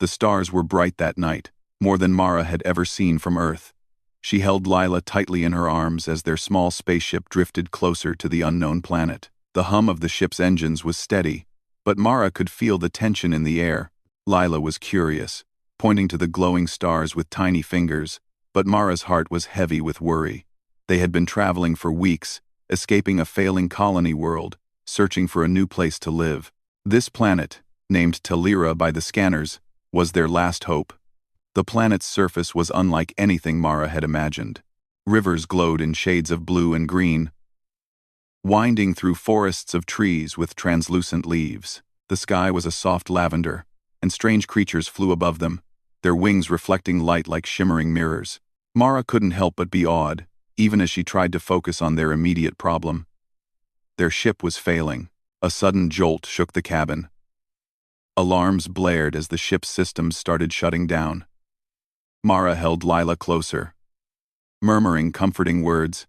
The stars were bright that night, more than Mara had ever seen from Earth. She held Lila tightly in her arms as their small spaceship drifted closer to the unknown planet. The hum of the ship's engines was steady, but Mara could feel the tension in the air. Lila was curious, pointing to the glowing stars with tiny fingers, but Mara's heart was heavy with worry. They had been traveling for weeks, escaping a failing colony world, searching for a new place to live. This planet, named Talira by the scanners, was their last hope. The planet's surface was unlike anything Mara had imagined. Rivers glowed in shades of blue and green, winding through forests of trees with translucent leaves. The sky was a soft lavender, and strange creatures flew above them, their wings reflecting light like shimmering mirrors. Mara couldn't help but be awed, even as she tried to focus on their immediate problem. Their ship was failing. A sudden jolt shook the cabin. Alarms blared as the ship's systems started shutting down. Mara held Lila closer, murmuring comforting words,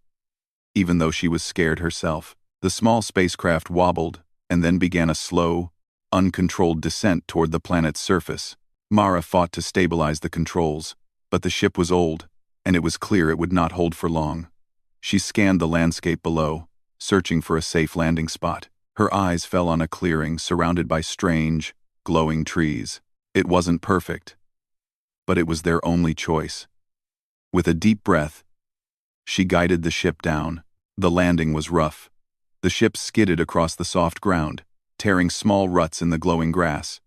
even though she was scared herself. The small spacecraft wobbled and then began a slow, uncontrolled descent toward the planet's surface. Mara fought to stabilize the controls, but the ship was old, and it was clear it would not hold for long. She scanned the landscape below, searching for a safe landing spot. Her eyes fell on a clearing surrounded by strange, glowing trees. It wasn't perfect, but it was their only choice. With a deep breath, she guided the ship down. The landing was rough. The ship skidded across the soft ground, tearing small ruts in the glowing grass.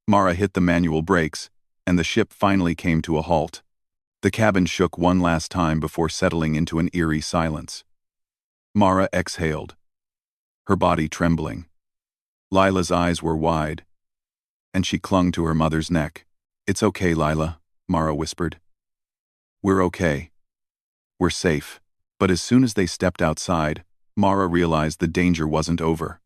Mara hit the manual brakes, and the ship finally came to a halt. The cabin shook one last time before settling into an eerie silence. Mara exhaled, her body trembling. Lila's eyes were wide, and she clung to her mother's neck. "It's okay, Lila," Mara whispered. "We're okay. We're safe." But as soon as they stepped outside, Mara realized the danger wasn't over.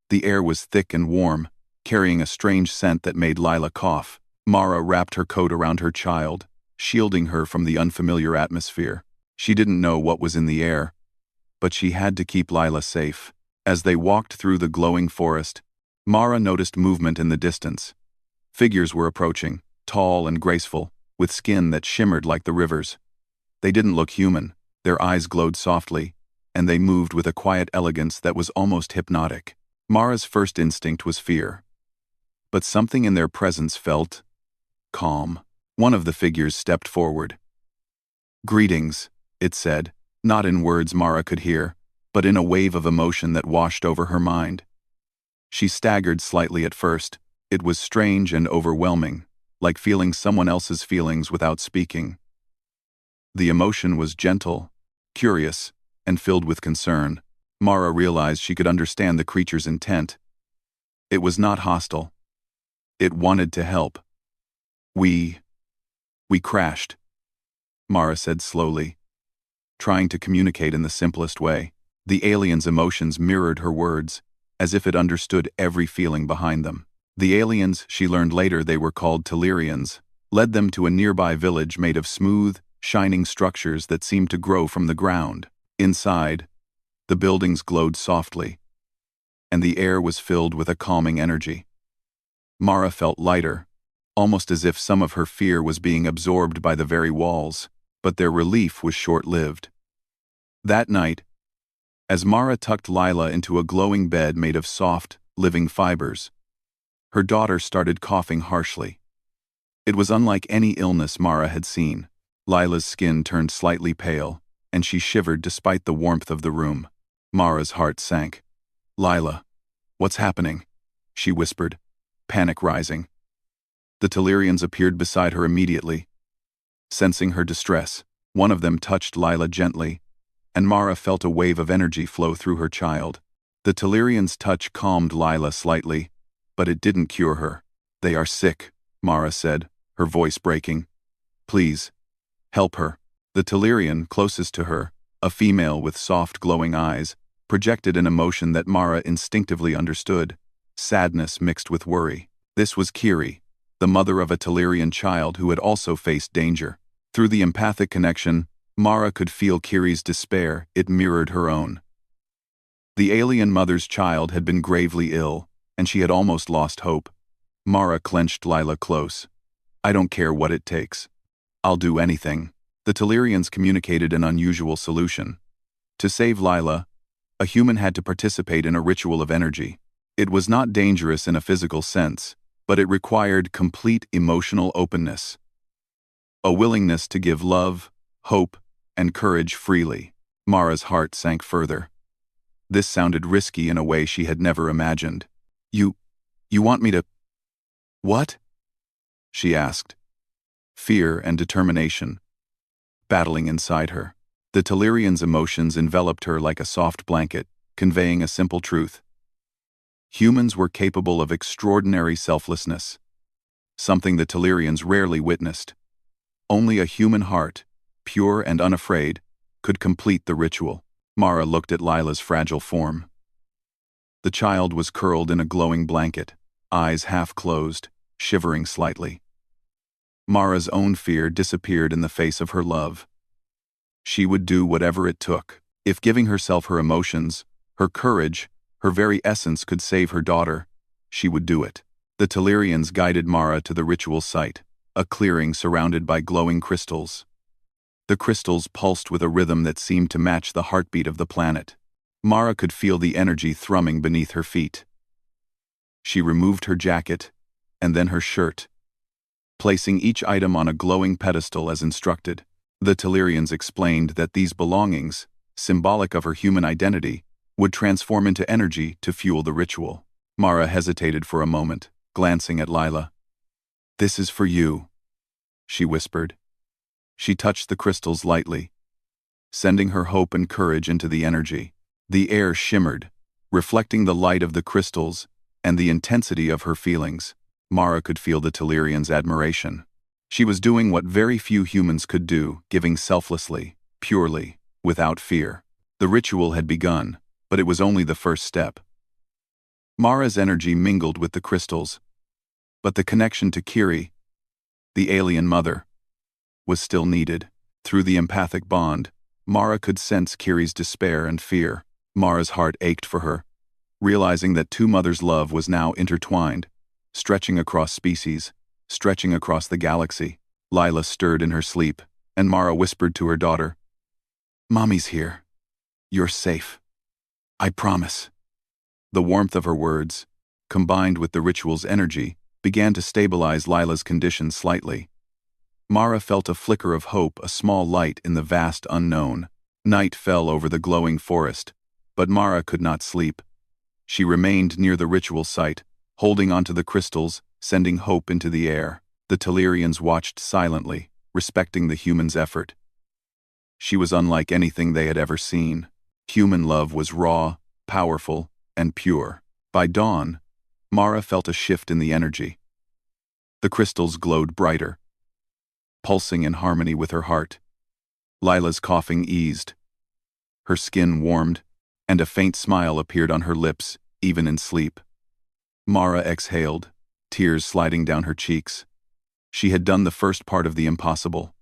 The air was thick and warm, carrying a strange scent that made Lila cough. Mara wrapped her coat around her child, shielding her from the unfamiliar atmosphere. She didn't know what was in the air, but she had to keep Lila safe. As they walked through the glowing forest, Mara noticed movement in the distance. Figures were approaching, tall and graceful, with skin that shimmered like the rivers. They didn't look human. Their eyes glowed softly, and they moved with a quiet elegance that was almost hypnotic. Mara's first instinct was fear, but something in their presence felt calm. One of the figures stepped forward. "Greetings," it said, not in words Mara could hear, but in a wave of emotion that washed over her mind. She staggered slightly at first. It was strange and overwhelming, like feeling someone else's feelings without speaking. The emotion was gentle, curious, and filled with concern. Mara realized she could understand the creature's intent. It was not hostile. It wanted to help. We crashed," Mara said slowly, trying to communicate in the simplest way. The alien's emotions mirrored her words, as if it understood every feeling behind them. The aliens, she learned later they were called Talirians, led them to a nearby village made of smooth, shining structures that seemed to grow from the ground. Inside, the buildings glowed softly, and the air was filled with a calming energy. Mara felt lighter, almost as if some of her fear was being absorbed by the very walls, but their relief was short-lived. That night, as Mara tucked Lila into a glowing bed made of soft, living fibers, her daughter started coughing harshly. It was unlike any illness Mara had seen. Lila's skin turned slightly pale, and she shivered despite the warmth of the room. Mara's heart sank. "Lila, what's happening?" she whispered, panic rising. The Talirians appeared beside her immediately. Sensing her distress, one of them touched Lila gently, and Mara felt a wave of energy flow through her child. The Talirians' touch calmed Lila slightly, but it didn't cure her. "They are sick," Mara said, her voice breaking. "Please, help her." The Talirian closest to her, a female with soft glowing eyes, projected an emotion that Mara instinctively understood, sadness mixed with worry. This was Kiri, the mother of a Talirian child who had also faced danger. Through the empathic connection, Mara could feel Kiri's despair. It mirrored her own. The alien mother's child had been gravely ill, and she had almost lost hope. Mara clenched Lila close, I don't care what it takes. I'll do anything. The Telerians communicated an unusual solution. To save Lila, a human had to participate in a ritual of energy. It was not dangerous in a physical sense, but it required complete emotional openness. A willingness to give love, hope, and courage freely. Mara's heart sank further. This sounded risky in a way she had never imagined. You want me to— What? She asked. Fear and determination battling inside her. The Telerian's emotions enveloped her like a soft blanket, conveying a simple truth. Humans were capable of extraordinary selflessness, something the Telerians rarely witnessed. Only a human heart, pure and unafraid, could complete the ritual. Mara looked at Lila's fragile form. The child was curled in a glowing blanket, eyes half closed, shivering slightly. Mara's own fear disappeared in the face of her love. She would do whatever it took. If giving herself her emotions, her courage, her very essence could save her daughter, she would do it. The Telerians guided Mara to the ritual site, a clearing surrounded by glowing crystals. The crystals pulsed with a rhythm that seemed to match the heartbeat of the planet. Mara could feel the energy thrumming beneath her feet. She removed her jacket, and then her shirt, placing each item on a glowing pedestal as instructed. The Telerians explained that these belongings, symbolic of her human identity, would transform into energy to fuel the ritual. Mara hesitated for a moment, glancing at Lila. "This is for you," she whispered. She touched the crystals lightly, sending her hope and courage into the energy. The air shimmered, reflecting the light of the crystals and the intensity of her feelings. Mara could feel the Telerians' admiration. She was doing what very few humans could do, giving selflessly, purely, without fear. The ritual had begun, but it was only the first step. Mara's energy mingled with the crystals, but the connection to Kiri, the alien mother, was still needed. Through the empathic bond, Mara could sense Kiri's despair and fear. Mara's heart ached for her, realizing that two mothers' love was now intertwined, stretching across species, stretching across the galaxy. Lila stirred in her sleep, and Mara whispered to her daughter, "Mommy's here. You're safe. I promise." The warmth of her words, combined with the ritual's energy, began to stabilize Lila's condition slightly. Mara felt a flicker of hope, a small light in the vast unknown. Night fell over the glowing forest, but Mara could not sleep. She remained near the ritual site, holding onto the crystals, sending hope into the air. The Telerians watched silently, respecting the human's effort. She was unlike anything they had ever seen. Human love was raw, powerful, and pure. By dawn, Mara felt a shift in the energy. The crystals glowed brighter, pulsing in harmony with her heart. Lila's coughing eased. Her skin warmed, and a faint smile appeared on her lips, even in sleep. Mara exhaled, tears sliding down her cheeks. She had done the first part of the impossible.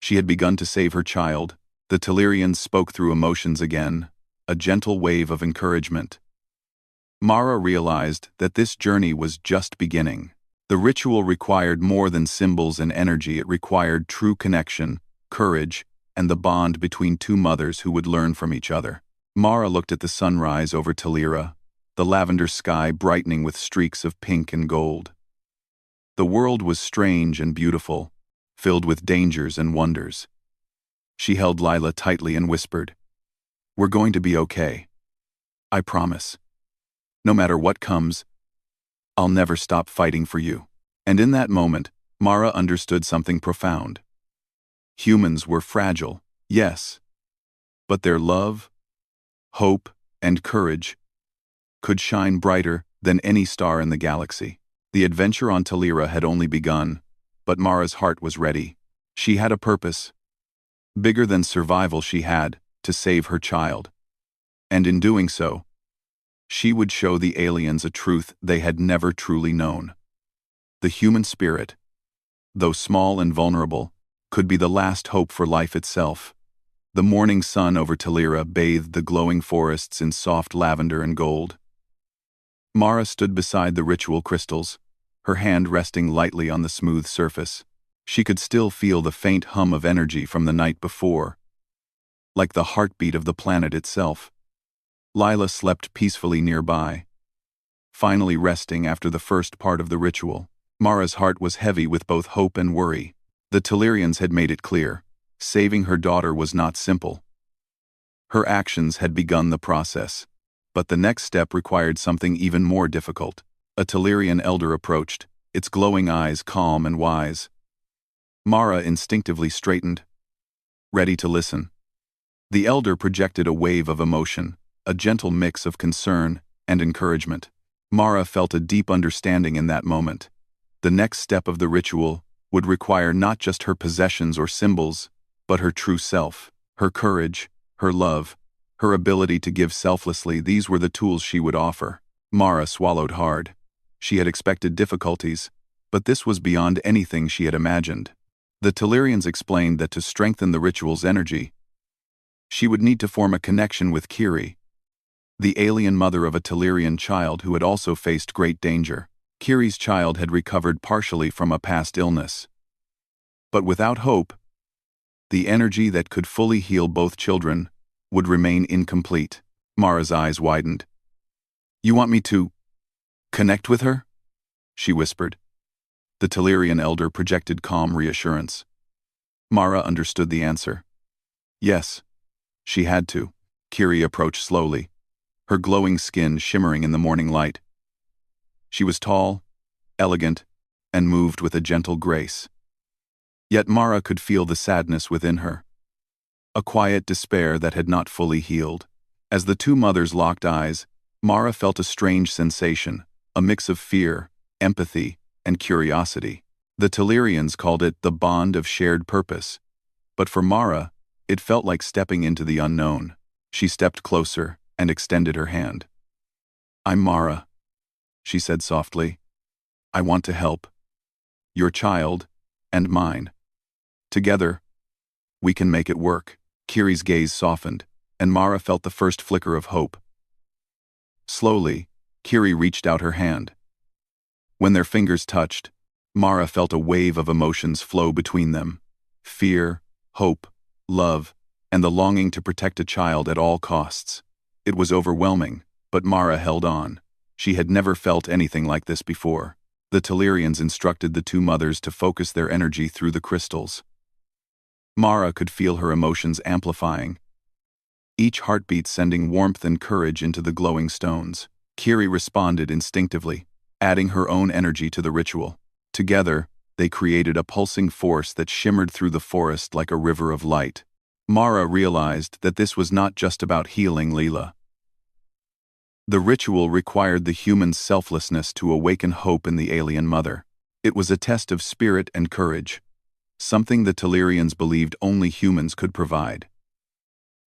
She had begun to save her child. The Telerians spoke through emotions again, a gentle wave of encouragement. Mara realized that this journey was just beginning. The ritual required more than symbols and energy. It required true connection, courage, and the bond between two mothers who would learn from each other. Mara looked at the sunrise over Telira, the lavender sky brightening with streaks of pink and gold. The world was strange and beautiful, filled with dangers and wonders. She held Lila tightly and whispered, "We're going to be okay. I promise. No matter what comes, I'll never stop fighting for you." And in that moment, Mara understood something profound. Humans were fragile, yes, but their love, hope, and courage could shine brighter than any star in the galaxy. The adventure on Telira had only begun, but Mara's heart was ready. She had a purpose. Bigger than survival, she had to save her child. And in doing so, she would show the aliens a truth they had never truly known. The human spirit, though small and vulnerable, could be the last hope for life itself. The morning sun over Telira bathed the glowing forests in soft lavender and gold. Mara stood beside the ritual crystals, her hand resting lightly on the smooth surface. She could still feel the faint hum of energy from the night before, like the heartbeat of the planet itself. Lila slept peacefully nearby, finally resting after the first part of the ritual. Mara's heart was heavy with both hope and worry. The Telerians had made it clear, saving her daughter was not simple. Her actions had begun the process, but the next step required something even more difficult. A Telerian elder approached, its glowing eyes calm and wise. Mara instinctively straightened, ready to listen. The elder projected a wave of emotion, a gentle mix of concern and encouragement. Mara felt a deep understanding in that moment. The next step of the ritual would require not just her possessions or symbols, but her true self, her courage, her love, her ability to give selflessly. These were the tools she would offer. Mara swallowed hard. She had expected difficulties, but this was beyond anything she had imagined. The Telerians explained that to strengthen the ritual's energy, she would need to form a connection with Kiri, the alien mother of a Telerian child who had also faced great danger. Kiri's child had recovered partially from a past illness. But without hope, the energy that could fully heal both children would remain incomplete. Mara's eyes widened. "You want me to connect with her?" she whispered. The Telerian elder projected calm reassurance. Mara understood the answer. Yes, she had to. Kiri approached slowly, her glowing skin shimmering in the morning light. She was tall, elegant, and moved with a gentle grace. Yet Mara could feel the sadness within her, a quiet despair that had not fully healed. As the two mothers locked eyes, Mara felt a strange sensation, a mix of fear, empathy, and curiosity. The Telerians called it the bond of shared purpose, but for Mara, it felt like stepping into the unknown. She stepped closer and extended her hand. "I'm Mara," she said softly. "I want to help. Your child and mine. Together, we can make it work." Kiri's gaze softened, and Mara felt the first flicker of hope. Slowly, Kiri reached out her hand. When their fingers touched, Mara felt a wave of emotions flow between them. Fear, hope, love, and the longing to protect a child at all costs. It was overwhelming, but Mara held on. She had never felt anything like this before. The Telerians instructed the two mothers to focus their energy through the crystals. Mara could feel her emotions amplifying, each heartbeat sending warmth and courage into the glowing stones. Kiri responded instinctively, adding her own energy to the ritual. Together, they created a pulsing force that shimmered through the forest like a river of light. Mara realized that this was not just about healing Lila. The ritual required the human's selflessness to awaken hope in the alien mother. It was a test of spirit and courage, something the Telerians believed only humans could provide.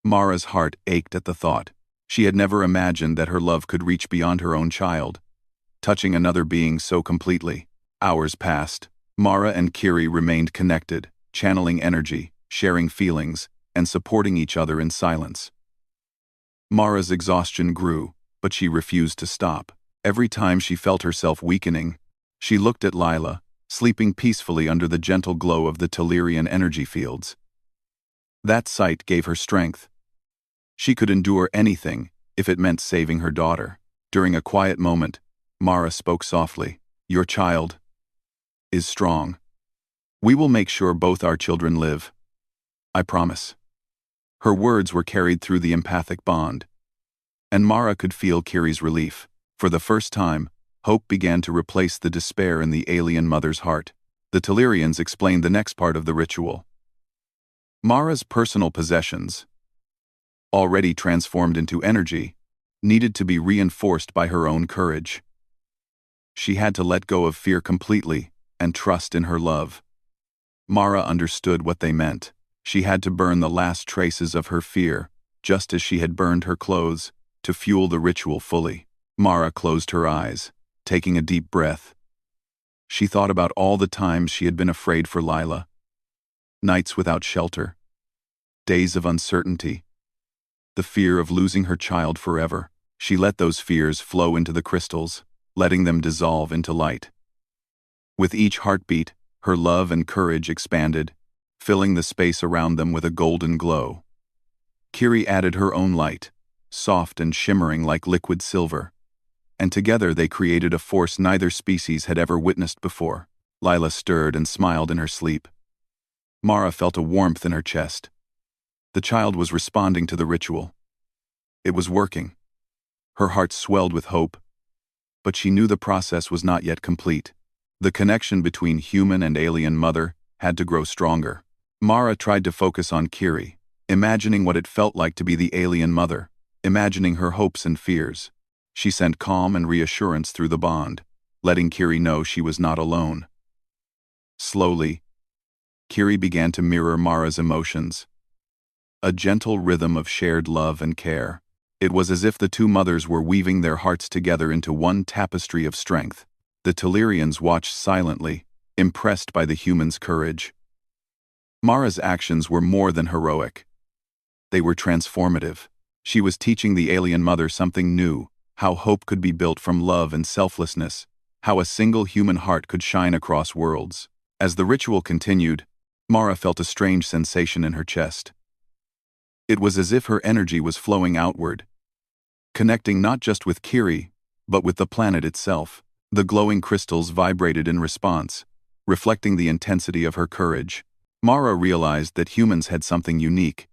Mara's heart ached at the thought. She had never imagined that her love could reach beyond her own child, touching another being so completely. Hours passed. Mara and Kiri remained connected, channeling energy, sharing feelings, and supporting each other in silence. Mara's exhaustion grew, but she refused to stop. Every time she felt herself weakening, she looked at Lila, sleeping peacefully under the gentle glow of the Telerian energy fields. That sight gave her strength. She could endure anything if it meant saving her daughter. During a quiet moment, Mara spoke softly. "Your child is strong. We will make sure both our children live. I promise." Her words were carried through the empathic bond, and Mara could feel Kiri's relief. For the first time, hope began to replace the despair in the alien mother's heart. The Telerians explained the next part of the ritual. Mara's personal possessions, already transformed into energy, needed to be reinforced by her own courage. She had to let go of fear completely and trust in her love. Mara understood what they meant. She had to burn the last traces of her fear, just as she had burned her clothes, to fuel the ritual fully. Mara closed her eyes, taking a deep breath. She thought about all the times she had been afraid for Lila. Nights without shelter, days of uncertainty, the fear of losing her child forever. She let those fears flow into the crystals, letting them dissolve into light. With each heartbeat, her love and courage expanded, filling the space around them with a golden glow. Kiri added her own light, soft and shimmering like liquid silver, and together they created a force neither species had ever witnessed before. Lila stirred and smiled in her sleep. Mara felt a warmth in her chest. The child was responding to the ritual. It was working. Her heart swelled with hope, but she knew the process was not yet complete. The connection between human and alien mother had to grow stronger. Mara tried to focus on Kiri, imagining what it felt like to be the alien mother, imagining her hopes and fears. She sent calm and reassurance through the bond, letting Kiri know she was not alone. Slowly, Kiri began to mirror Mara's emotions. A gentle rhythm of shared love and care. It was as if the two mothers were weaving their hearts together into one tapestry of strength. The Tellurians watched silently, impressed by the human's courage. Mara's actions were more than heroic. They were transformative. She was teaching the alien mother something new, how hope could be built from love and selflessness, how a single human heart could shine across worlds. As the ritual continued, Mara felt a strange sensation in her chest. It was as if her energy was flowing outward, connecting not just with Kiri, but with the planet itself. The glowing crystals vibrated in response, reflecting the intensity of her courage. Mara realized that humans had something unique.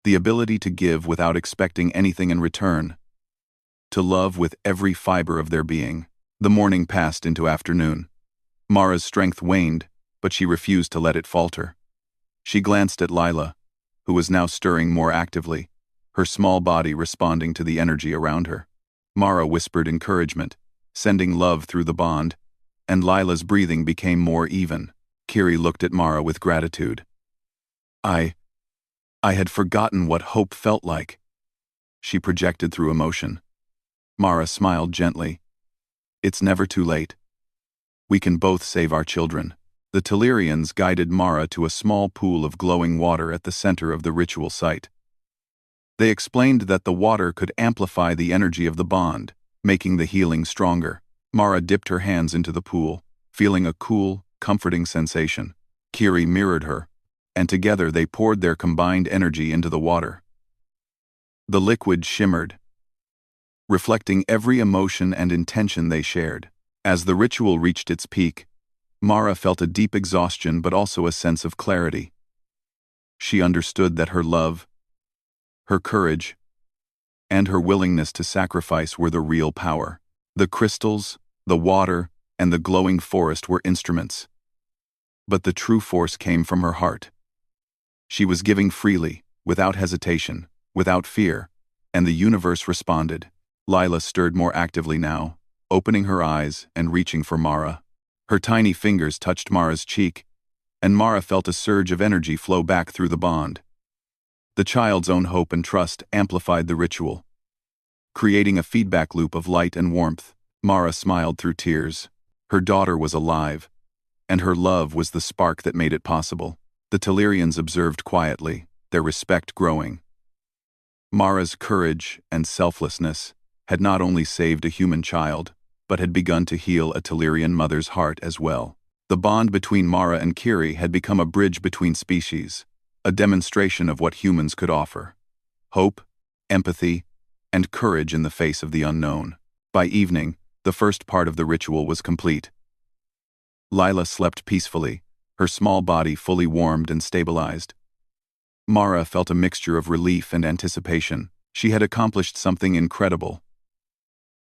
The ability to give without expecting anything in return. To love with every fiber of their being. The morning passed into afternoon. Mara's strength waned, but she refused to let it falter. She glanced at Lila, who was now stirring more actively, her small body responding to the energy around her. Mara whispered encouragement, sending love through the bond, and Lila's breathing became more even. Kiri looked at Mara with gratitude. I had forgotten what hope felt like, she projected through emotion. Mara smiled gently. It's never too late. We can both save our children. The Tellurians guided Mara to a small pool of glowing water at the center of the ritual site. They explained that the water could amplify the energy of the bond, making the healing stronger. Mara dipped her hands into the pool, feeling a cool, comforting sensation. Kiri mirrored her, and together they poured their combined energy into the water. The liquid shimmered, reflecting every emotion and intention they shared. As the ritual reached its peak, Mara felt a deep exhaustion but also a sense of clarity. She understood that her love, her courage, and her willingness to sacrifice were the real power. The crystals, the water, and the glowing forest were instruments. But the true force came from her heart. She was giving freely, without hesitation, without fear, and the universe responded. Lila stirred more actively now, opening her eyes and reaching for Mara. Her tiny fingers touched Mara's cheek, and Mara felt a surge of energy flow back through the bond. The child's own hope and trust amplified the ritual, creating a feedback loop of light and warmth. Mara smiled through tears. Her daughter was alive, and her love was the spark that made it possible. The Tellurians observed quietly, their respect growing. Mara's courage and selflessness had not only saved a human child, but had begun to heal a Tellurian mother's heart as well. The bond between Mara and Kiri had become a bridge between species, a demonstration of what humans could offer: hope, empathy, and courage in the face of the unknown. By evening, the first part of the ritual was complete. Lila slept peacefully, her small body fully warmed and stabilized. Mara felt a mixture of relief and anticipation. She had accomplished something incredible.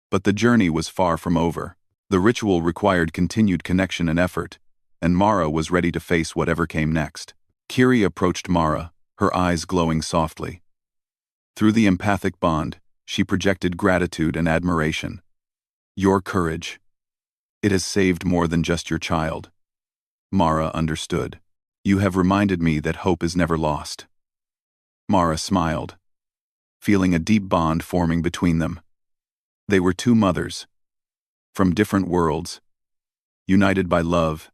But the journey was far from over. The ritual required continued connection and effort, and Mara was ready to face whatever came next. Kiri approached Mara, her eyes glowing softly. Through the empathic bond, she projected gratitude and admiration. Your courage. It has saved more than just your child. Mara understood. You have reminded me that hope is never lost. Mara smiled, feeling a deep bond forming between them. They were two mothers, from different worlds, united by love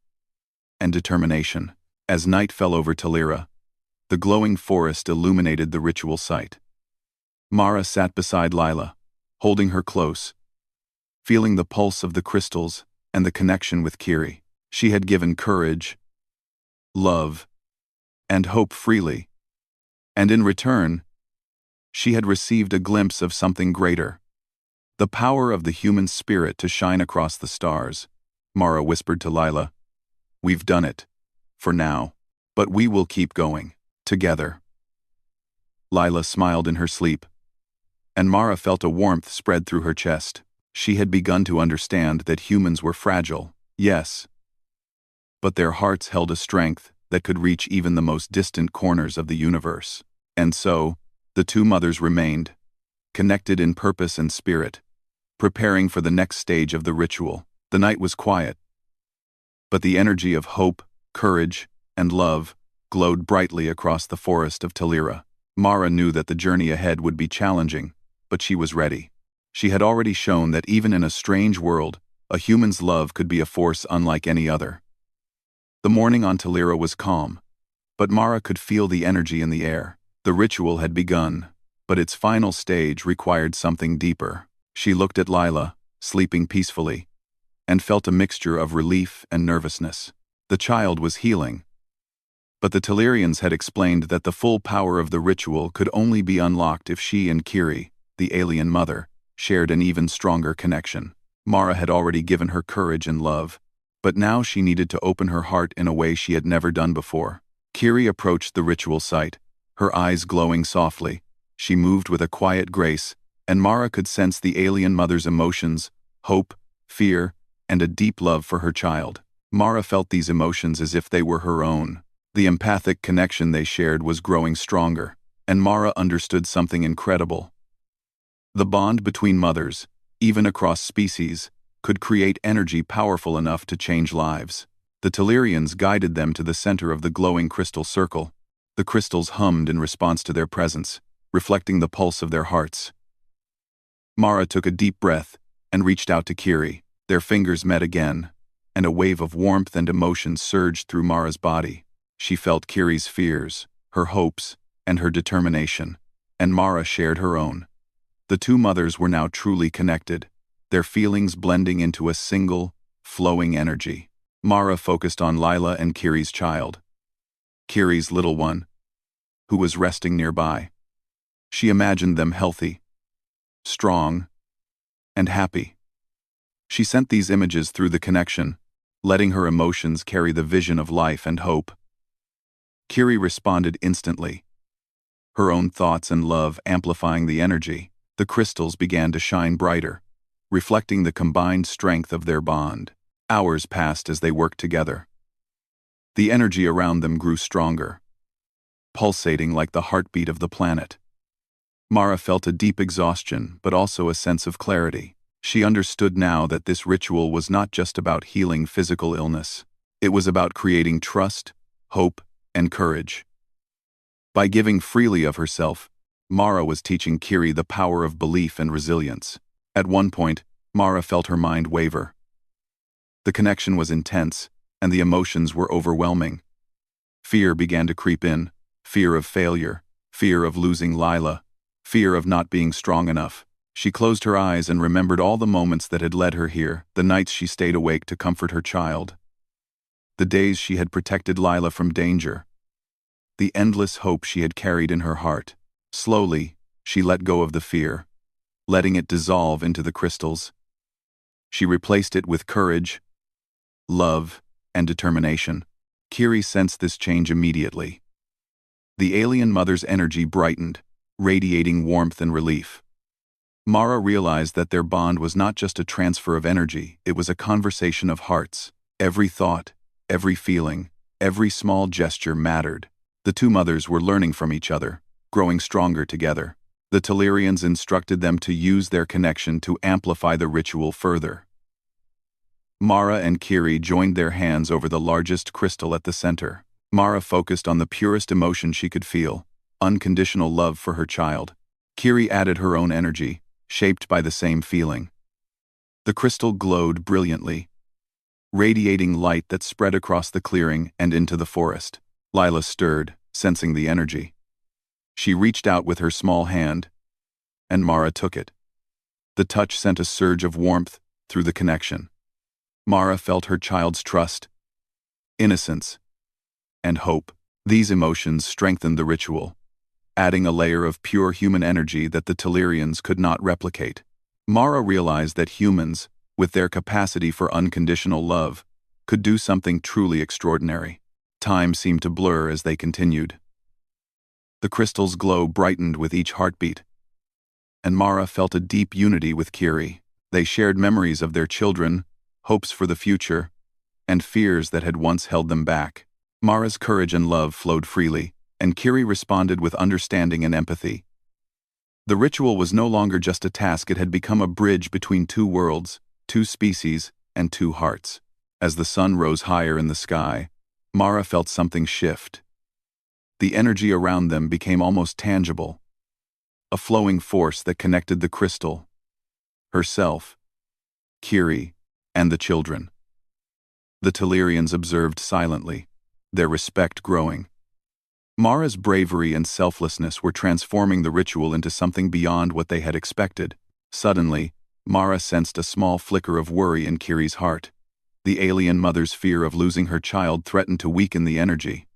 and determination. As night fell over Tellira, the glowing forest illuminated the ritual site. Mara sat beside Lila, holding her close, feeling the pulse of the crystals and the connection with Kiri. She had given courage, love, and hope freely, and in return, she had received a glimpse of something greater. The power of the human spirit to shine across the stars. Mara whispered to Lila, "We've done it, for now, but we will keep going, together." Lila smiled in her sleep, and Mara felt a warmth spread through her chest. She had begun to understand that humans were fragile, yes, but their hearts held a strength that could reach even the most distant corners of the universe. And so, the two mothers remained, connected in purpose and spirit, preparing for the next stage of the ritual. The night was quiet, but the energy of hope, courage, and love glowed brightly across the forest of Talira. Mara knew that the journey ahead would be challenging, but she was ready. She had already shown that even in a strange world, a human's love could be a force unlike any other. The morning on Talira was calm, but Mara could feel the energy in the air. The ritual had begun, but its final stage required something deeper. She looked at Lila, sleeping peacefully, and felt a mixture of relief and nervousness. The child was healing, but the Talirians had explained that the full power of the ritual could only be unlocked if she and Kiri, the alien mother, shared an even stronger connection. Mara had already given her courage and love, but now she needed to open her heart in a way she had never done before. Kiri approached the ritual site, her eyes glowing softly. She moved with a quiet grace, and Mara could sense the alien mother's emotions, hope, fear, and a deep love for her child. Mara felt these emotions as if they were her own. The empathic connection they shared was growing stronger, and Mara understood something incredible. The bond between mothers, even across species, could create energy powerful enough to change lives. The Talirians guided them to the center of the glowing crystal circle. The crystals hummed in response to their presence, reflecting the pulse of their hearts. Mara took a deep breath and reached out to Kiri. Their fingers met again, and a wave of warmth and emotion surged through Mara's body. She felt Kiri's fears, her hopes, and her determination, and Mara shared her own. The two mothers were now truly connected, their feelings blending into a single, flowing energy. Mara focused on Lila and Kiri's child, Kiri's little one, who was resting nearby. She imagined them healthy, strong, and happy. She sent these images through the connection, letting her emotions carry the vision of life and hope. Kiri responded instantly, her own thoughts and love amplifying the energy. The crystals began to shine brighter, reflecting the combined strength of their bond. Hours passed as they worked together. The energy around them grew stronger, pulsating like the heartbeat of the planet. Mara felt a deep exhaustion, but also a sense of clarity. She understood now that this ritual was not just about healing physical illness. It was about creating trust, hope, and courage. By giving freely of herself, Mara was teaching Kiri the power of belief and resilience. At one point, Mara felt her mind waver. The connection was intense, and the emotions were overwhelming. Fear began to creep in, fear of failure, fear of losing Lila, fear of not being strong enough. She closed her eyes and remembered all the moments that had led her here, the nights she stayed awake to comfort her child, the days she had protected Lila from danger, the endless hope she had carried in her heart. Slowly, she let go of the fear, letting it dissolve into the crystals. She replaced it with courage, love, and determination. Kiri sensed this change immediately. The alien mother's energy brightened, radiating warmth and relief. Mara realized that their bond was not just a transfer of energy, it was a conversation of hearts. Every thought, every feeling, every small gesture mattered. The two mothers were learning from each other, growing stronger together. The Talirians instructed them to use their connection to amplify the ritual further. Mara and Kiri joined their hands over the largest crystal at the center. Mara focused on the purest emotion she could feel, unconditional love for her child. Kiri added her own energy, shaped by the same feeling. The crystal glowed brilliantly, radiating light that spread across the clearing and into the forest. Lila stirred, sensing the energy. She reached out with her small hand, and Mara took it. The touch sent a surge of warmth through the connection. Mara felt her child's trust, innocence, and hope. These emotions strengthened the ritual, adding a layer of pure human energy that the Tellurians could not replicate. Mara realized that humans, with their capacity for unconditional love, could do something truly extraordinary. Time seemed to blur as they continued. The crystal's glow brightened with each heartbeat, and Mara felt a deep unity with Kiri. They shared memories of their children, hopes for the future, and fears that had once held them back. Mara's courage and love flowed freely, and Kiri responded with understanding and empathy. The ritual was no longer just a task, it had become a bridge between two worlds, two species, and two hearts. As the sun rose higher in the sky, Mara felt something shift. The energy around them became almost tangible, a flowing force that connected the crystal, herself, Kiri, and the children. The Tellurians observed silently, their respect growing. Mara's bravery and selflessness were transforming the ritual into something beyond what they had expected. Suddenly, Mara sensed a small flicker of worry in Kiri's heart. The alien mother's fear of losing her child threatened to weaken the energy.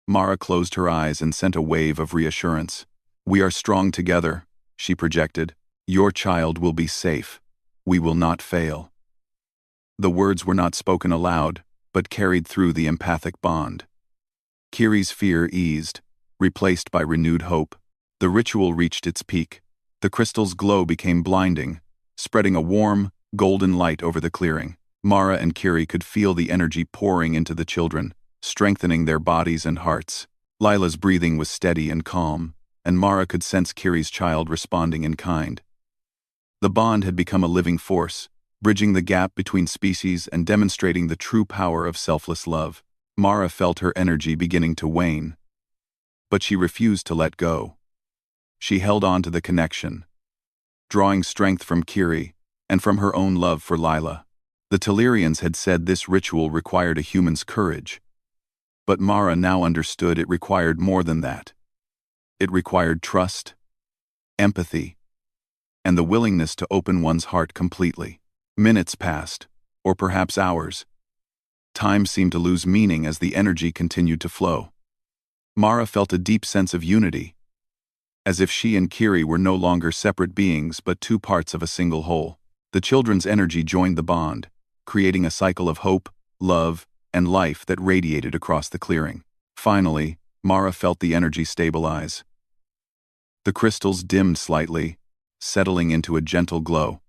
Mara closed her eyes and sent a wave of reassurance. "We are strong together," she projected. "Your child will be safe. We will not fail." The words were not spoken aloud, but carried through the empathic bond. Kiri's fear eased, replaced by renewed hope. The ritual reached its peak. The crystal's glow became blinding, spreading a warm, golden light over the clearing. Mara and Kiri could feel the energy pouring into the children, strengthening their bodies and hearts. Lila's breathing was steady and calm, and Mara could sense Kiri's child responding in kind. The bond had become a living force, bridging the gap between species and demonstrating the true power of selfless love. Mara felt her energy beginning to wane, but she refused to let go. She held on to the connection, drawing strength from Kiri and from her own love for Lila. The Tellurians had said this ritual required a human's courage, but Mara now understood it required more than that. It required trust, empathy, and the willingness to open one's heart completely. Minutes passed, or perhaps hours. Time seemed to lose meaning as the energy continued to flow. Mara felt a deep sense of unity, as if she and Kiri were no longer separate beings but two parts of a single whole. The children's energy joined the bond, creating a cycle of hope, love, and life that radiated across the clearing. Finally, Mara felt the energy stabilize. The crystals dimmed slightly, settling into a gentle glow.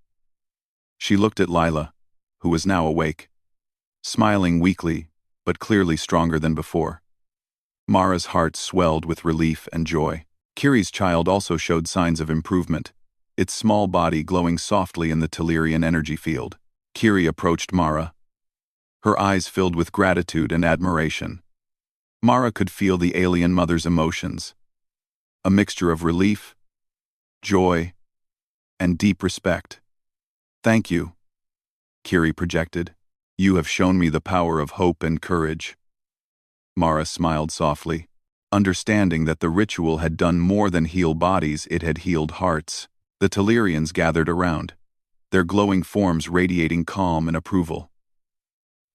She looked at Lila, who was now awake, smiling weakly, but clearly stronger than before. Mara's heart swelled with relief and joy. Kiri's child also showed signs of improvement, its small body glowing softly in the Tellurian energy field. Kiri approached Mara, her eyes filled with gratitude and admiration. Mara could feel the alien mother's emotions, a mixture of relief, joy, and deep respect. "Thank you," Kiri projected. "You have shown me the power of hope and courage." Mara smiled softly, understanding that the ritual had done more than heal bodies, it had healed hearts. The Tellurians gathered around, their glowing forms radiating calm and approval.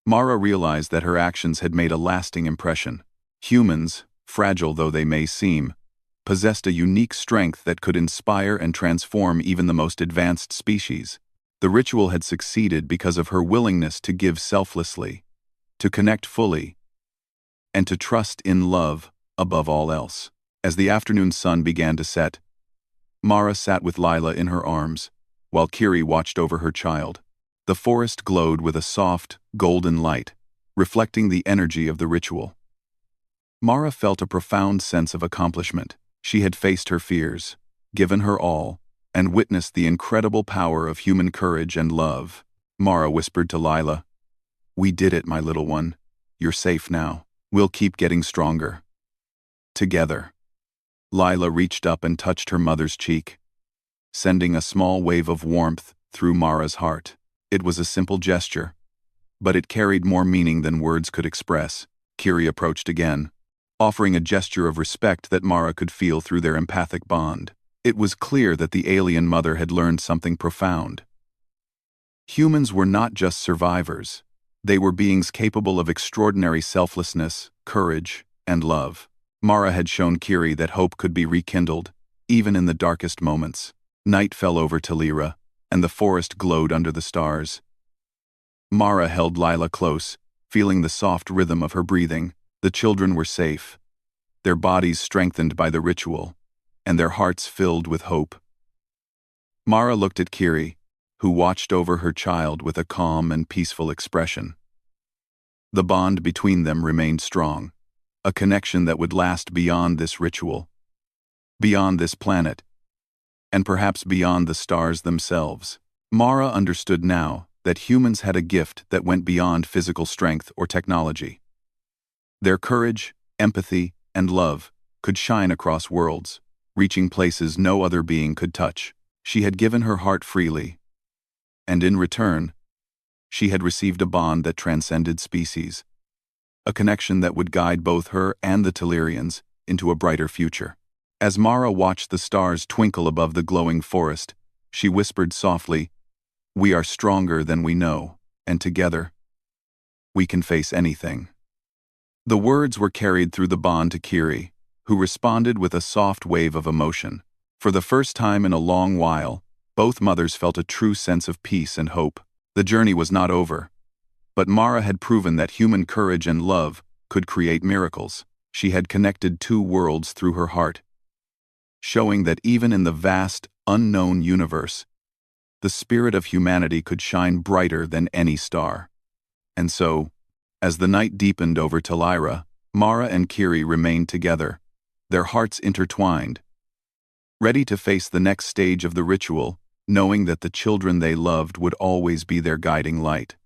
Mara realized that her actions had made a lasting impression. Humans, fragile though they may seem, possessed a unique strength that could inspire and transform even the most advanced species. The ritual had succeeded because of her willingness to give selflessly, to connect fully, and to trust in love above all else. As the afternoon sun began to set, Mara sat with Lila in her arms, while Kiri watched over her child. The forest glowed with a soft, golden light, reflecting the energy of the ritual. Mara felt a profound sense of accomplishment. She had faced her fears, given her all, and witnessed the incredible power of human courage and love. Mara whispered to Lila, "We did it, my little one. You're safe now. We'll keep getting stronger. Together." Lila reached up and touched her mother's cheek, sending a small wave of warmth through Mara's heart. It was a simple gesture, but it carried more meaning than words could express. Kiri approached again, offering a gesture of respect that Mara could feel through their empathic bond. It was clear that the alien mother had learned something profound. Humans were not just survivors, They were beings capable of extraordinary selflessness, courage, and love. Mara had shown Kiri that hope could be rekindled, even in the darkest moments. Night fell over Talira, and the forest glowed under the stars. Mara held Lila close, feeling the soft rhythm of her breathing. The children were safe, their bodies strengthened by the ritual, and their hearts filled with hope. Mara looked at Kiri, who watched over her child with a calm and peaceful expression. The bond between them remained strong, a connection that would last beyond this ritual, beyond this planet, and perhaps beyond the stars themselves. Mara understood now that humans had a gift that went beyond physical strength or technology. Their courage, empathy, and love could shine across worlds, reaching places no other being could touch. She had given her heart freely, and in return, she had received a bond that transcended species, a connection that would guide both her and the Talirians into a brighter future. As Mara watched the stars twinkle above the glowing forest, she whispered softly, "We are stronger than we know, and together, we can face anything." The words were carried through the bond to Kiri, who responded with a soft wave of emotion. For the first time in a long while, both mothers felt a true sense of peace and hope. The journey was not over, but Mara had proven that human courage and love could create miracles. She had connected two worlds through her heart, showing that even in the vast, unknown universe, the spirit of humanity could shine brighter than any star. And so, as the night deepened over Talira, Mara and Kiri remained together, their hearts intertwined, ready to face the next stage of the ritual, knowing that the children they loved would always be their guiding light.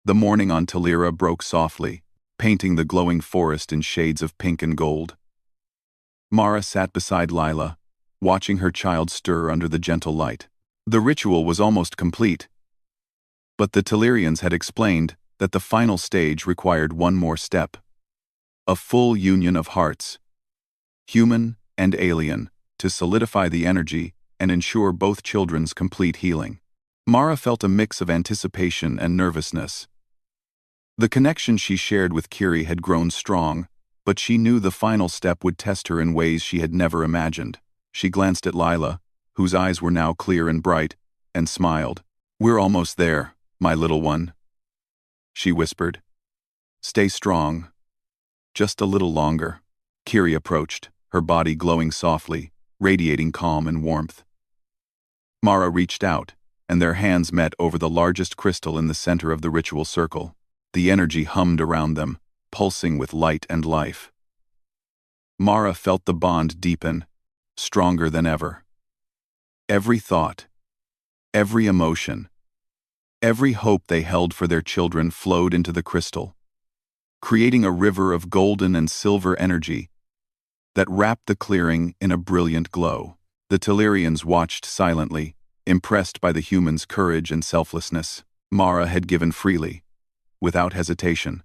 The morning on Talira broke softly, painting the glowing forest in shades of pink and gold. Mara sat beside Lila, watching her child stir under the gentle light. The ritual was almost complete, but the Talirians had explained that the final stage required one more step: a full union of hearts, human and alien, to solidify the energy and ensure both children's complete healing. Mara felt a mix of anticipation and nervousness. The connection she shared with Kiri had grown strong, but she knew the final step would test her in ways she had never imagined. She glanced at Lila, whose eyes were now clear and bright, and smiled. "We're almost there, my little one," she whispered. "Stay strong. Just a little longer." Kiri approached, her body glowing softly, radiating calm and warmth. Mara reached out, and their hands met over the largest crystal in the center of the ritual circle. The energy hummed around them, pulsing with light and life. Mara felt the bond deepen, stronger than ever. Every thought, every emotion, every hope they held for their children flowed into the crystal, creating a river of golden and silver energy that wrapped the clearing in a brilliant glow. The Talirians watched silently, impressed by the humans' courage and selflessness. Mara had given freely, without hesitation,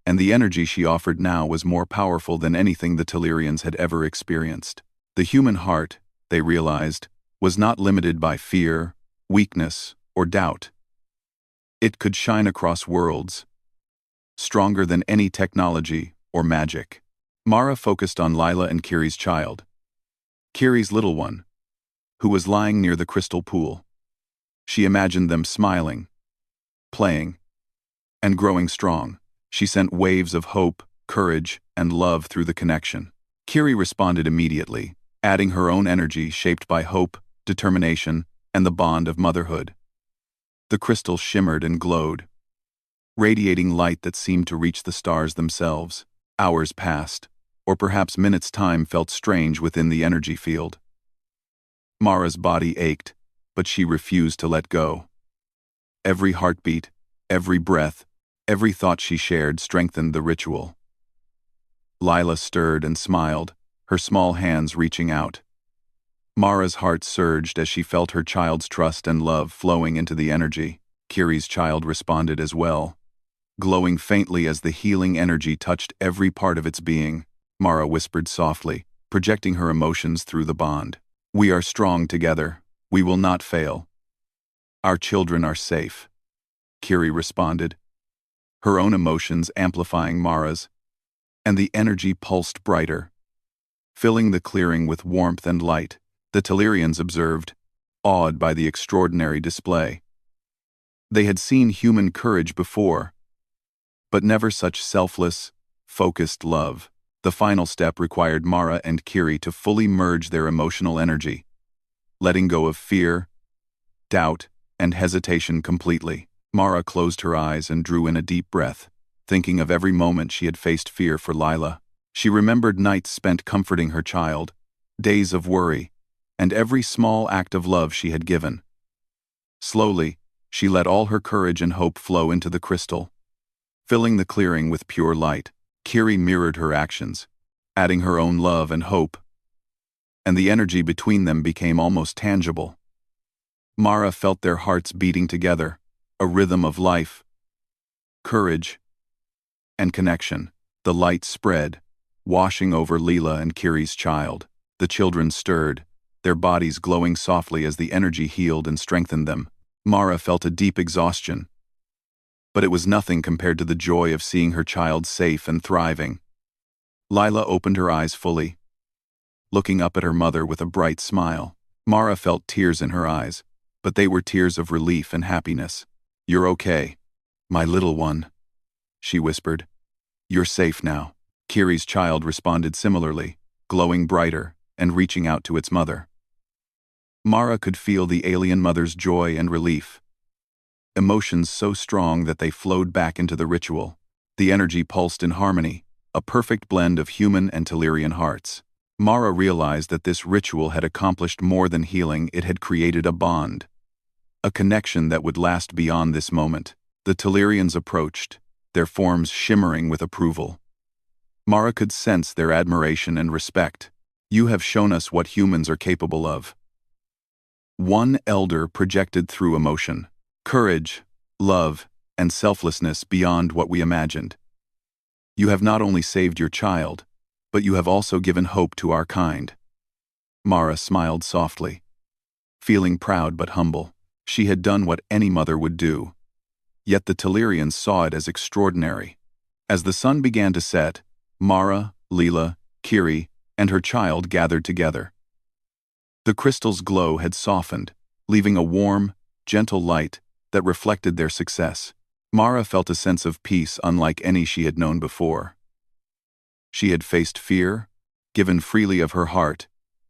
and the energy she offered now was more powerful than anything the Talirians had ever experienced. The human heart, they realized, was not limited by fear, weakness, or doubt. It could shine across worlds, stronger than any technology or magic. Mara focused on Lila and Kiri's child, Kiri's little one, who was lying near the crystal pool. She imagined them smiling, playing, and growing strong. She sent waves of hope, courage, and love through the connection. Kiri responded immediately, adding her own energy shaped by hope, determination, and the bond of motherhood. The crystal shimmered and glowed, radiating light that seemed to reach the stars themselves. Hours passed, or perhaps minutes' time felt strange within the energy field. Mara's body ached, but she refused to let go. Every heartbeat, every breath, every thought she shared strengthened the ritual. Lila stirred and smiled, her small hands reaching out. Mara's heart surged as she felt her child's trust and love flowing into the energy. Kiri's child responded as well, glowing faintly as the healing energy touched every part of its being. Mara whispered softly, projecting her emotions through the bond. "We are strong together. We will not fail. Our children are safe," Kiri responded, her own emotions amplifying Mara's, and the energy pulsed brighter, filling the clearing with warmth and light. The Telerians observed, awed by the extraordinary display. They had seen human courage before, but never such selfless, focused love. The final step required Mara and Kiri to fully merge their emotional energy, letting go of fear, doubt, and hesitation completely. Mara closed her eyes and drew in a deep breath, thinking of every moment she had faced fear for Lila. She remembered nights spent comforting her child, days of worry, and every small act of love she had given. Slowly, she let all her courage and hope flow into the crystal, filling the clearing with pure light. Kiri mirrored her actions, adding her own love and hope, and the energy between them became almost tangible. Mara felt their hearts beating together, a rhythm of life, courage, and connection. The light spread, washing over Leela and Kiri's child. The children stirred, their bodies glowing softly as the energy healed and strengthened them. Mara felt a deep exhaustion, but it was nothing compared to the joy of seeing her child safe and thriving. Lila opened her eyes fully, looking up at her mother with a bright smile. Mara felt tears in her eyes, but they were tears of relief and happiness. "You're okay, my little one," she whispered. "You're safe now." Kiri's child responded similarly, glowing brighter and reaching out to its mother. Mara could feel the alien mother's joy and relief, emotions so strong that they flowed back into the ritual. The energy pulsed in harmony, a perfect blend of human and Telerian hearts. Mara realized that this ritual had accomplished more than healing. It had created a bond, a connection that would last beyond this moment. The Telerians approached, their forms shimmering with approval. Mara could sense their admiration and respect. "You have shown us what humans are capable of," one elder projected through emotion. "Courage, love, and selflessness beyond what we imagined. You have not only saved your child, but you have also given hope to our kind." Mara smiled softly, feeling proud but humble. She had done what any mother would do. Yet the Telerians saw it as extraordinary. As the sun began to set, Mara, Leela, Kiri, and her child gathered together. The crystal's glow had softened, leaving a warm, gentle light that reflected their success. Mara felt a sense of peace unlike any she had known before. She had faced fear, given freely of her heart,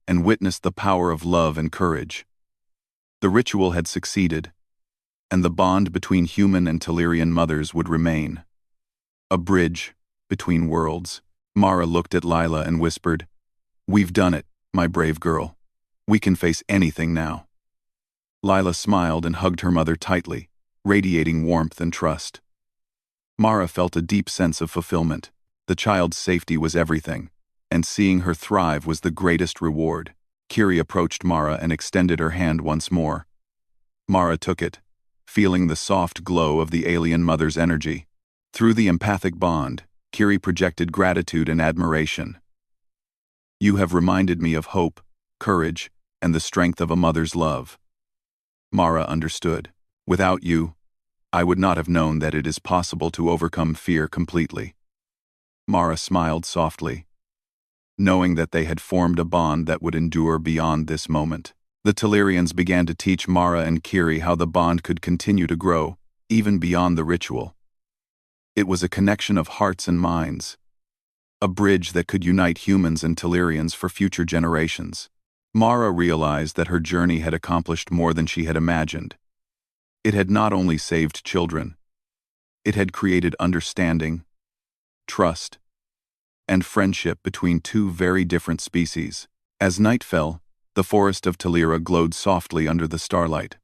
and witnessed the power of love and courage. The ritual had succeeded, and the bond between human and Telerian mothers would remain. A bridge between worlds. Mara looked at Lila and whispered, "We've done it, my brave girl. We can face anything now." Lila smiled and hugged her mother tightly, radiating warmth and trust. Mara felt a deep sense of fulfillment. The child's safety was everything, and seeing her thrive was the greatest reward. Kiri approached Mara and extended her hand once more. Mara took it, feeling the soft glow of the alien mother's energy. Through the empathic bond, Kiri projected gratitude and admiration. "You have reminded me of hope, courage, and the strength of a mother's love." Mara understood. "Without you, I would not have known that it is possible to overcome fear completely." Mara smiled softly, knowing that they had formed a bond that would endure beyond this moment. The Telerians began to teach Mara and Kiri how the bond could continue to grow, even beyond the ritual. It was a connection of hearts and minds, a bridge that could unite humans and Telerians for future generations. Mara realized that her journey had accomplished more than she had imagined. It had not only saved children, it had created understanding, trust, and friendship between two very different species. As night fell, the forest of Telera glowed softly under the starlight.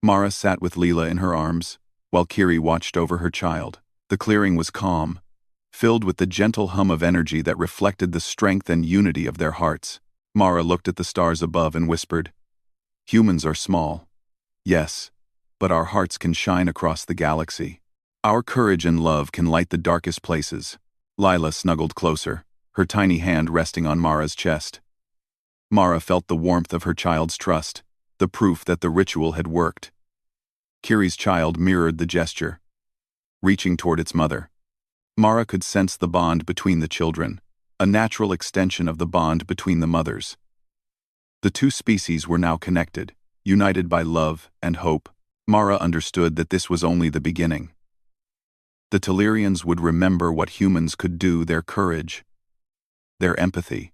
Mara sat with Leela in her arms, while Kiri watched over her child. The clearing was calm, filled with the gentle hum of energy that reflected the strength and unity of their hearts. Mara looked at the stars above and whispered, "Humans are small, yes, but our hearts can shine across the galaxy. Our courage and love can light the darkest places." Lila snuggled closer, her tiny hand resting on Mara's chest. Mara felt the warmth of her child's trust, the proof that the ritual had worked. Kiri's child mirrored the gesture, reaching toward its mother. Mara could sense the bond between the children, a natural extension of the bond between the mothers. The two species were now connected, united by love and hope. Mara understood that this was only the beginning. The Telerians would remember what humans could do, their courage, their empathy,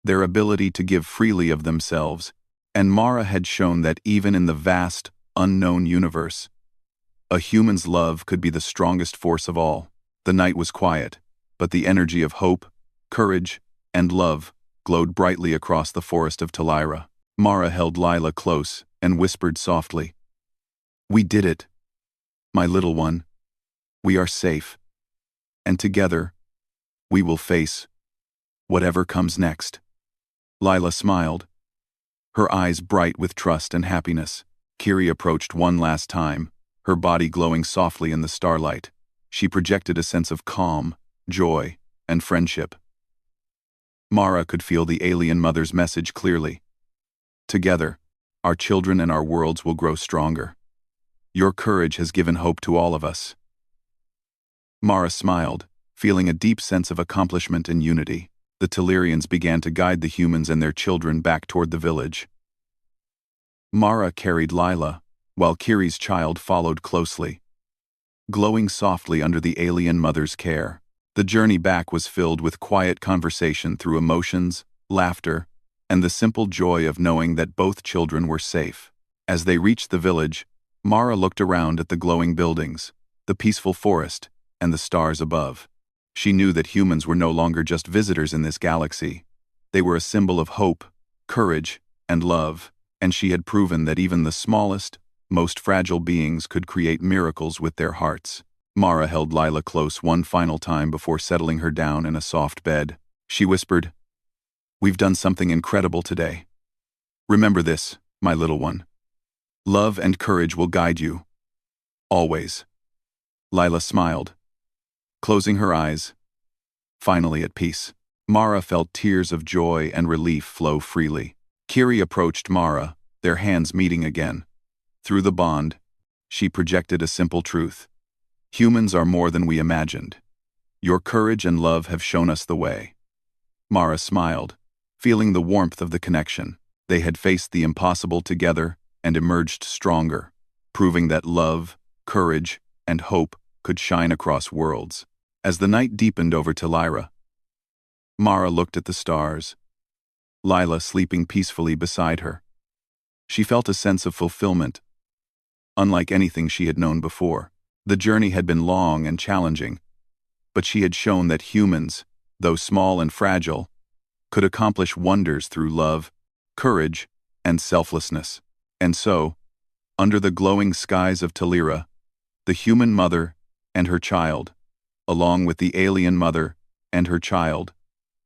their ability to give freely of themselves, and Mara had shown that even in the vast, unknown universe, a human's love could be the strongest force of all. The night was quiet, but the energy of hope, courage, and love glowed brightly across the forest of Telira. Mara held Lila close and whispered softly, "We did it, my little one. We are safe. And together, we will face whatever comes next." Lila smiled, her eyes bright with trust and happiness. Kiri approached one last time, her body glowing softly in the starlight. She projected a sense of calm, joy, and friendship. Mara could feel the alien mother's message clearly. "Together, our children and our worlds will grow stronger. Your courage has given hope to all of us." Mara smiled, feeling a deep sense of accomplishment and unity. The Telerians began to guide the humans and their children back toward the village. Mara carried Lila, while Kiri's child followed closely, glowing softly under the alien mother's care. The journey back was filled with quiet conversation through emotions, laughter, and the simple joy of knowing that both children were safe. As they reached the village, Mara looked around at the glowing buildings, the peaceful forest, and the stars above. She knew that humans were no longer just visitors in this galaxy. They were a symbol of hope, courage, and love, and she had proven that even the smallest, most fragile beings could create miracles with their hearts. Mara held Lila close one final time before settling her down in a soft bed. She whispered, "We've done something incredible today. Remember this, my little one. Love and courage will guide you. Always." Lila smiled, closing her eyes, finally at peace. Mara felt tears of joy and relief flow freely. Kiri approached Mara, their hands meeting again. Through the bond, she projected a simple truth. Humans are more than we imagined. Your courage and love have shown us the way. Mara smiled, feeling the warmth of the connection. They had faced the impossible together and emerged stronger, proving that love, courage, and hope could shine across worlds. As the night deepened over Telira, Mara looked at the stars, Lila sleeping peacefully beside her. She felt a sense of fulfillment, unlike anything she had known before. The journey had been long and challenging, but she had shown that humans, though small and fragile, could accomplish wonders through love, courage, and selflessness. And so, under the glowing skies of Telira, the human mother and her child, along with the alien mother and her child,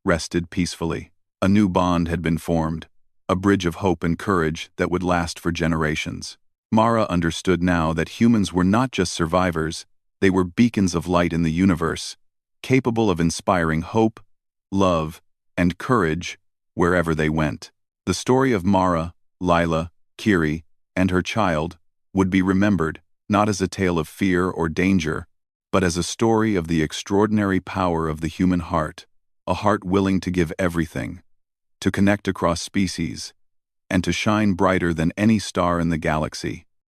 rested peacefully. A new bond had been formed, a bridge of hope and courage that would last for generations. Mara understood now that humans were not just survivors, they were beacons of light in the universe, capable of inspiring hope, love, and courage wherever they went. The story of Mara, Lila, Kiri, and her child would be remembered not as a tale of fear or danger, but as a story of the extraordinary power of the human heart, a heart willing to give everything, to connect across species, and to shine brighter than any star in the galaxy.